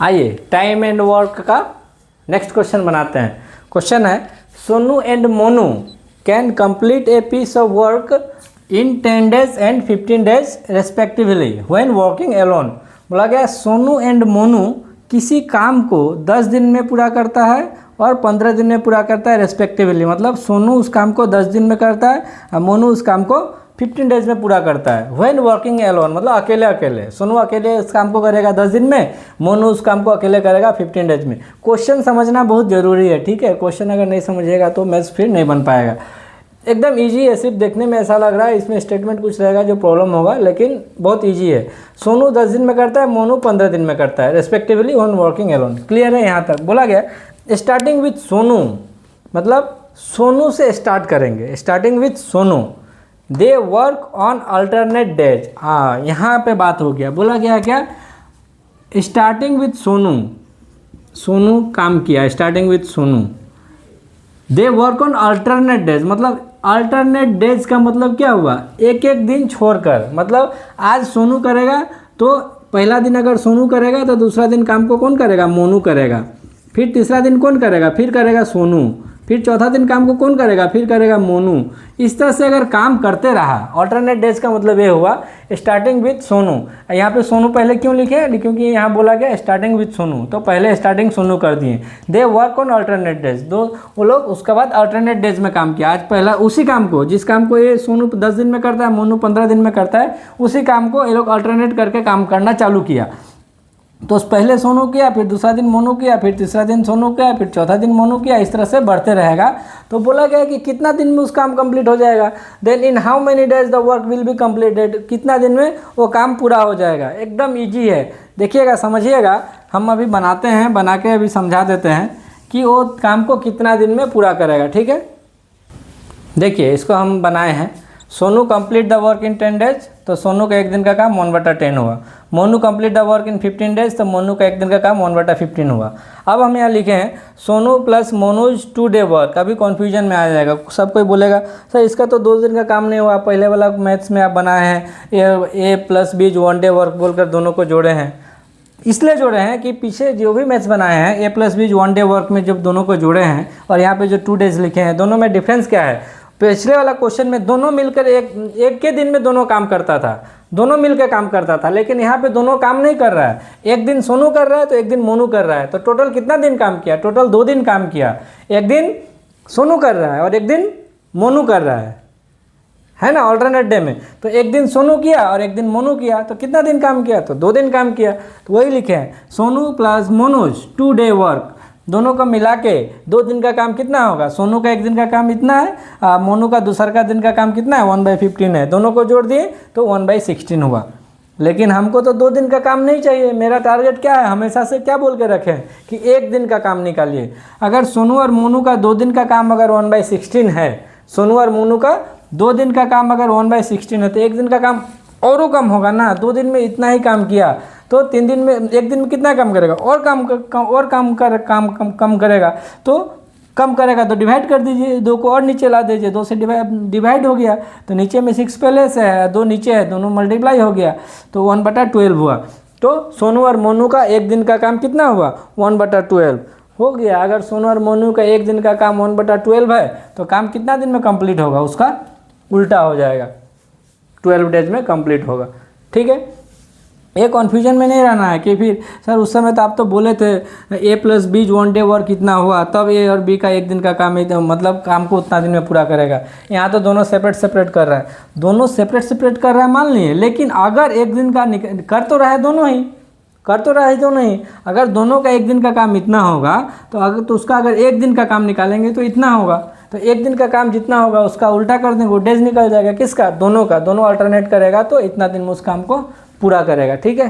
आइए time and work का next question बनाते हैं। क्वेश्चन है Sonu and Monu can complete a piece of work in 10 days and 15 days respectively when working alone. बोला गया सोनू एंड मोनू किसी काम को 10 दिन में पूरा करता है और 15 दिन में पूरा करता है रेस्पेक्टिवली। मतलब सोनू उस काम को 10 दिन में करता है और मोनू उस काम को 15 days में पूरा करता है। व्हेन वर्किंग एलोन मतलब अकेले अकेले, सोनू अकेले इस काम को करेगा 10 दिन में, मोनू उस काम को अकेले करेगा 15 days में। क्वेश्चन समझना बहुत ज़रूरी है, ठीक है। क्वेश्चन अगर नहीं समझिएगा तो मैथ्स फिर नहीं बन पाएगा। एकदम इजी है, सिर्फ देखने में ऐसा लग रहा है इसमें स्टेटमेंट कुछ रहेगा जो प्रॉब्लम होगा, लेकिन बहुत इजी है। सोनू 10 दिन में करता है, मोनू 15 दिन में करता है respectively when working alone. Clear है यहाँ तक? बोला गया स्टार्टिंग विथ सोनू मतलब सोनू से स्टार्ट करेंगे। Starting with Sonu they work on alternate days. हाँ, यहाँ पे बात हो गया। बोला गया क्या? स्टार्टिंग विथ सोनू, सोनू काम किया। Starting with Sonu they work on alternate days मतलब अल्टरनेट डेज का मतलब क्या हुआ? एक एक दिन छोड़कर। मतलब आज सोनू करेगा तो पहला दिन अगर सोनू करेगा तो दूसरा दिन काम को कौन करेगा? मोनू करेगा। फिर तीसरा दिन कौन करेगा? फिर करेगा सोनू। फिर चौथा दिन काम को कौन करेगा? फिर करेगा मोनू। इस तरह से अगर काम करते रहा, ऑल्टरनेट डेज का मतलब ये हुआ स्टार्टिंग विथ सोनू। यहाँ पे सोनू पहले क्यों लिखे हैं? क्योंकि यहाँ बोला गया स्टार्टिंग विथ सोनू, तो पहले स्टार्टिंग सोनू कर दिए। They work on alternate days, दो वो लोग उसके बाद ऑल्टरनेट डेज में काम किया। आज पहला उसी काम को, जिस काम को ये सोनू 10 दिन में करता है, मोनू 15 दिन में करता है, उसी काम को ये लोग ऑल्टरनेट करके काम करना चालू किया। तो पहले सोनू किया, फिर दूसरा दिन मोनू किया, फिर तीसरा दिन सोनू किया, फिर चौथा दिन मोनू किया। इस तरह से बढ़ते रहेगा। तो बोला गया कि कितना दिन में उस काम कंप्लीट हो जाएगा? Then in how many days the work will be completed, कितना दिन में वो काम पूरा हो जाएगा। एकदम इजी है, देखिएगा, समझिएगा। हम अभी बनाते हैं, बना के अभी समझा देते हैं कि वो काम को कितना दिन में पूरा करेगा। ठीक है, देखिए इसको हम बनाए हैं। Sonu complete the work in 10 days, तो सोनू का एक दिन का काम 1/10 हुआ। Monu complete the work in 15 days, तो मोनू का एक दिन का काम 1/15 हुआ। अब हम यहाँ लिखे हैं Sonu plus Monu's 2 day work. अभी कन्फ्यूजन में आ जाएगा, सब कोई बोलेगा सर इसका तो 2 दिन का काम नहीं हुआ। पहले वाला मैथ्स में आप बनाए हैं ए प्लस बीज 1 day वर्क बोलकर दोनों को जोड़े हैं। इसलिए जोड़े हैं कि पीछे जो भी मैथ्स बनाए हैं ए प्लस बीज 1 day वर्क में जब दोनों को जोड़े हैं और यहाँ पे जो 2 days लिखे हैं, दोनों में डिफरेंस क्या है? पिछले वाला क्वेश्चन में दोनों मिलकर एक के दिन में दोनों काम करता था, दोनों मिलकर काम करता था, लेकिन यहाँ पे दोनों काम नहीं कर रहा है। एक दिन सोनू कर रहा है तो एक दिन मोनू कर रहा है। तो टोटल कितना दिन काम किया? टोटल 2 दिन काम किया। एक दिन सोनू कर रहा है और एक दिन मोनू कर रहा है ना, ऑल्टरनेट डे में। तो एक दिन सोनू किया और एक दिन मोनू किया, तो कितना दिन काम किया? तो 2 दिन काम किया। तो वही लिखे हैं Sonu plus Monu's 2 day work, दोनों को मिला के 2 दिन का काम कितना होगा? सोनू का एक दिन का काम इतना है, मोनू का दूसरा का दिन का काम कितना है? 1/15 है। दोनों को जोड़ दिए तो 1/16 हुआ। लेकिन हमको तो 2 दिन का काम नहीं चाहिए। मेरा टारगेट क्या है? हमेशा से क्या बोल के रखें कि 1 दिन का काम निकालिए। अगर सोनू और मोनू का 2 दिन का काम अगर 1/16 है, सोनू और मोनू का 2 दिन का काम अगर 1/16 है, तो 1 दिन का काम और कम होगा ना। 2 दिन में इतना ही काम किया तो 3 दिन में, 1 दिन में कितना काम करेगा? और कम करेगा। तो कम करेगा तो डिवाइड कर दीजिए, 2 को और नीचे ला दीजिए, 2 से डिवाइड हो गया। तो नीचे में 6 पहले से है, 2 नीचे है, दोनों मल्टीप्लाई हो गया तो 1/12 हुआ। तो सोनू और मोनू का एक दिन का काम कितना हुआ? 1/12 हो गया। अगर सोनू और मोनू का एक दिन का काम 1/12 है तो काम कितना दिन में कंप्लीट होगा? उसका उल्टा हो जाएगा, 12 days में कंप्लीट होगा। ठीक है, ये कन्फ्यूजन में नहीं रहना है कि फिर सर उस समय तो आप तो बोले थे ए प्लस बीज 1 day वर्क कितना हुआ, तब ए और बी का एक दिन का काम है, मतलब काम को उतना दिन में पूरा करेगा। यहाँ तो दोनों सेपरेट कर रहा है, दोनों सेपरेट कर रहा है मान लिए। लेकिन अगर एक दिन का कर तो रहा है दोनों ही, अगर दोनों का एक दिन का काम इतना होगा तो अगर तो उसका अगर एक दिन का काम निकालेंगे तो इतना होगा। तो एक दिन का काम जितना होगा उसका उल्टा कर देंगे, वो डेज निकल जाएगा। किसका? दोनों का। दोनों अल्टरनेट करेगा तो इतना दिन में उस काम को पूरा करेगा। ठीक है।